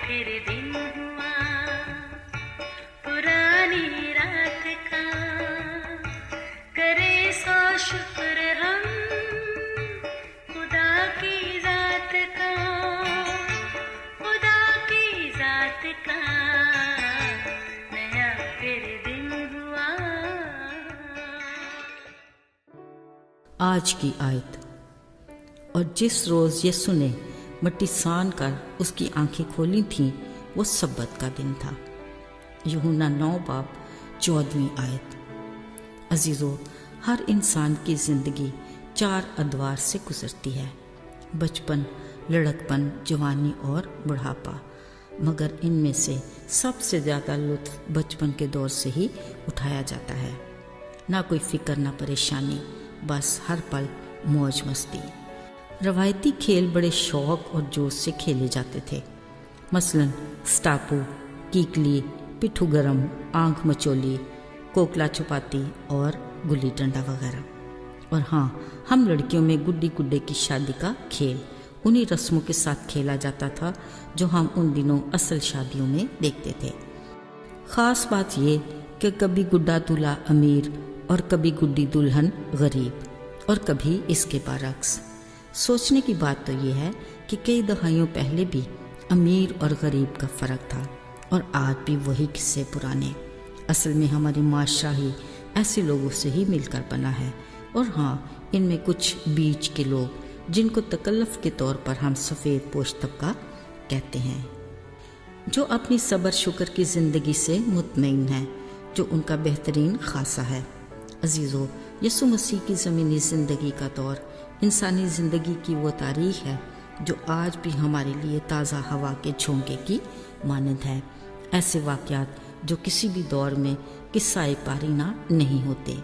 फिर दिन हुआ पुरानी रात का, करे सो शुक्र हम खुदा की जात का, खुदा की जात का, नया फिर दिन हुआ। आज की आयत। और जिस रोज़ यीशु ने मट्टी सान कर उसकी आंखें खोली थीं, वो सब्बत का दिन था। यूहन्ना 9 बाब 14वीं आयत। अजीज़ों, हर इंसान की ज़िंदगी 4 अदवार से गुजरती है: बचपन, लड़कपन, जवानी और बुढ़ापा। मगर इनमें से सबसे ज़्यादा लुत्फ़ बचपन के दौर से ही उठाया जाता है। ना कोई फ़िक्र, ना परेशानी, बस हर पल मौज मस्ती। रवायती खेल बड़े शौक और जोश से खेले जाते थे, मसलन स्टापू, कीकली, पिट्ठू गरम, आंख मचोली, कोकला छुपाती और गुल्ली डंडा वगैरह। और हाँ, हम लड़कियों में गुड्डी गुड्डे की शादी का खेल उन्हीं रस्मों के साथ खेला जाता था जो हम उन दिनों असल शादियों में देखते थे। ख़ास बात ये कि कभी गुड्डा दूल्हा अमीर और कभी गुड्डी दुल्हन गरीब, और कभी इसके बरअक्स। सोचने की बात तो ये है कि कई दहाइयों पहले भी अमीर और गरीब का फ़र्क था, और आज भी वही किस्से पुराने। असल में हमारी माशरा ही ऐसे लोगों से ही मिलकर बना है। और हाँ, इनमें कुछ बीच के लोग जिनको तकल्लुफ़ के तौर पर हम सफ़ेद पोश तबका कहते हैं, जो अपनी सब्र शुक्र की ज़िंदगी से मुतमईन हैं, जो उनका बेहतरीन खासा है। अजीज़ों, यीशु मसीह की ज़मीनी ज़िंदगी का दौर इंसानी ज़िंदगी की वो तारीख़ है जो आज भी हमारे लिए ताज़ा हवा के झोंके की मानद है। ऐसे वाक़यात जो किसी भी दौर में किस्सा-ए पारीना नहीं होते।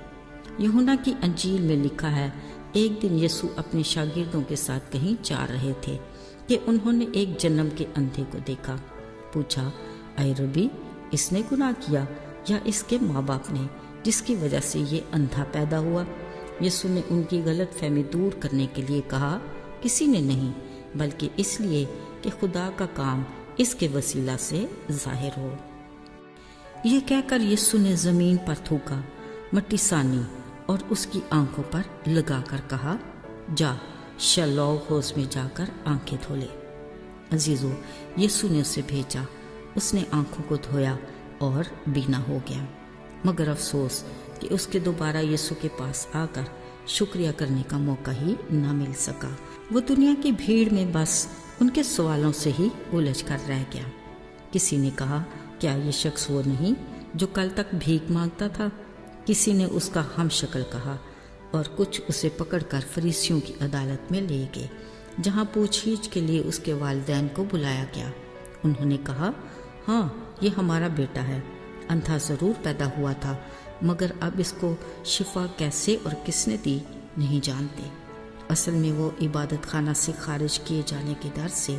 यूहन्ना की अंजील में लिखा है, एक दिन यीशु अपने शागिर्दों के साथ कहीं जा रहे थे कि उन्होंने एक जन्म के अंधे को देखा। पूछा, ऐ रबी, इसने गुनाह किया या इसके माँ बाप ने, जिसकी वजह से ये अंधा पैदा हुआ? यीशु ने उनकी गलत फहमी दूर करने के लिए कहा, किसी ने नहीं, बल्कि इसलिए कि खुदा का काम इसके वसीला से जाहिर हो। यह कहकर यीशु ने ज़मीन पर थूका, मट्टी सानी और उसकी आंखों पर लगाकर कहा, जा शलोह होश में जाकर आंखें धो ले। अजीज़ों, यीशु ने उसे भेजा, उसने आंखों को धोया और बीना हो गया। मगर अफसोस कि उसके दोबारा यीशु के पास आकर शुक्रिया करने का मौका ही न मिल सका। वो दुनिया की भीड़ में बस उनके सवालों से ही उलझ कर रह गया। किसी ने कहा, क्या ये शख्स वो नहीं जो कल तक भीख मांगता था? किसी ने उसका हम शक्ल कहा, और कुछ उसे पकड़कर फरीसियों की अदालत में ले गए, जहाँ पूछताछ के लिए उसके वालिदैन को बुलाया गया। उन्होंने कहा, हाँ, ये हमारा बेटा है, अंधा ज़रूर पैदा हुआ था, मगर अब इसको शिफा कैसे और किसने दी नहीं जानते। असल में वो इबादत खाना से खारिज किए जाने के डर से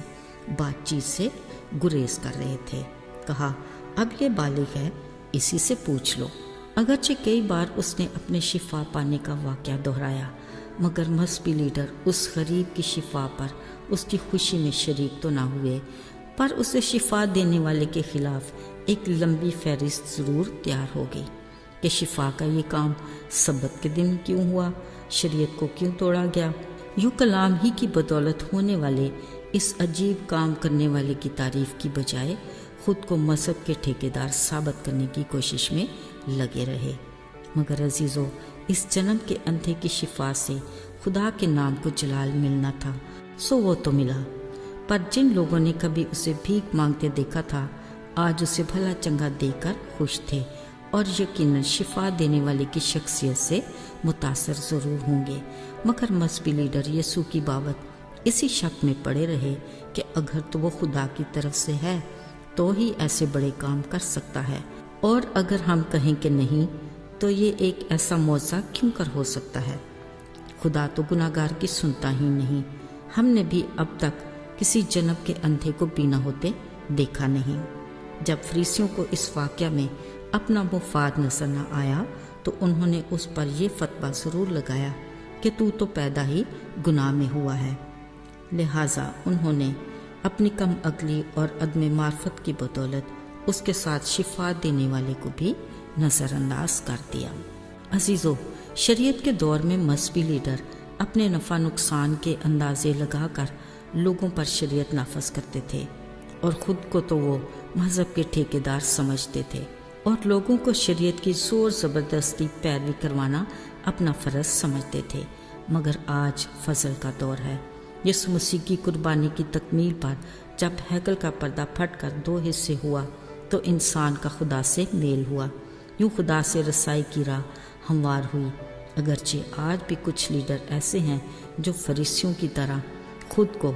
बातचीत से गुरेज कर रहे थे। कहा, अब ये बालिग है, इसी से पूछ लो। अगरचे कई बार उसने अपने शिफा पाने का वाक़या दोहराया, मगर मज़हबी लीडर उस गरीब की शिफा पर उसकी खुशी में शरीक तो ना हुए, पर उसे शिफा देने वाले के खिलाफ एक लंबी फहरिस्त ज़रूर तैयार हो गई कि शिफा का ये काम सब्बत के दिन क्यों हुआ, शरीयत को क्यों तोड़ा गया। यूँ कलाम ही की बदौलत होने वाले इस अजीब काम करने वाले की तारीफ़ की बजाय खुद को मज़हब के ठेकेदार साबित करने की कोशिश में लगे रहे। मगर अजीज़ों, इस जन्म के अंधे की शिफा से खुदा के नाम को जलाल मिलना था, सो वो तो मिला। पर जिन लोगों ने कभी उसे भीख मांगते देखा था, आज उसे भला चंगा देकर खुश थे और यकीनन शिफा देने वाले की शख्सियत से मुतासर ज़रूर होंगे। मगर मज़हबी लीडर यीशु की बाबत इसी शक में पड़े रहे कि अगर तो वो खुदा की तरफ से है तो ही ऐसे बड़े काम कर सकता है, और अगर हम कहें कि नहीं तो ये एक ऐसा मौज़ा क्यों कर हो सकता है। खुदा तो गुनाहगार की सुनता ही नहीं। हमने भी अब तक किसी जन्म के अंधे को बीना होते देखा नहीं। जब फरीसियों को इस वाक़या में अपना मुफाद नजर न आया तो उन्होंने उस पर यह फतवा ज़रूर लगाया कि तू तो पैदा ही गुनाह में हुआ है। लिहाजा उन्होंने اپنی کم عقلی اور عدم معرفت کی بدولت اس کے ساتھ شفا دینے والے کو بھی نظر انداز کر دیا۔ عزیزو، شریعت کے دور میں مذہبی لیڈر اپنے نفع نقصان کے اندازے لگا کر لوگوں پر شریعت نافذ کرتے تھے، اور خود کو تو وہ مذہب کے ٹھیکیدار سمجھتے تھے اور لوگوں کو شریعت کی زور زبردستی پیروی کروانا اپنا فرض سمجھتے تھے۔ مگر آج فضل کا دور ہے۔ یسوع مسیح کی قربانی کی تکمیل پر جب ہیکل کا پردہ پھٹ کر 2 حصے ہوا تو انسان کا خدا سے میل ہوا، یوں خدا سے رسائی کی راہ ہموار ہوئی۔ اگرچہ آج بھی کچھ لیڈر ایسے ہیں جو فریسیوں کی طرح خود کو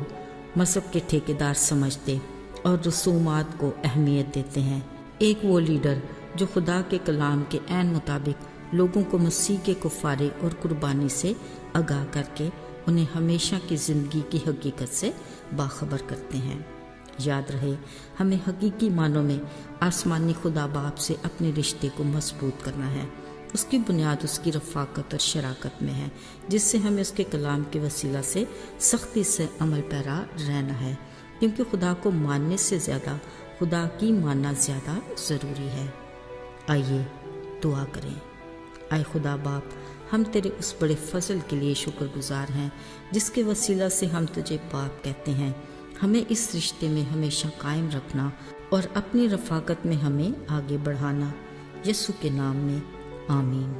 مذہب کے ٹھیکیدار سمجھتے اور رسومات کو اہمیت دیتے ہیں۔ ایک وہ لیڈر جو خدا کے کلام کے عین مطابق لوگوں کو مسیح کے کفارے اور قربانی سے آگاہ کر کے انہیں ہمیشہ کی زندگی کی حقیقت سے باخبر کرتے ہیں۔ یاد رہے، ہمیں حقیقی معنوں میں آسمانی خدا باپ سے اپنے رشتے کو مضبوط کرنا ہے۔ اس کی بنیاد اس کی رفاقت اور شراکت میں ہے، جس سے ہمیں اس کے کلام کے وسیلہ سے سختی سے عمل پیرا رہنا ہے، کیونکہ خدا کو ماننے سے زیادہ خدا کی ماننا زیادہ ضروری ہے۔ آئیے دعا کریں۔ اے خدا باپ، ہم تیرے اس بڑے فضل کے لیے شکر گزار ہیں جس کے وسیلہ سے ہم تجھے باپ کہتے ہیں۔ ہمیں اس رشتے میں ہمیشہ قائم رکھنا اور اپنی رفاقت میں ہمیں آگے بڑھانا۔ یسوع کے نام میں آمین۔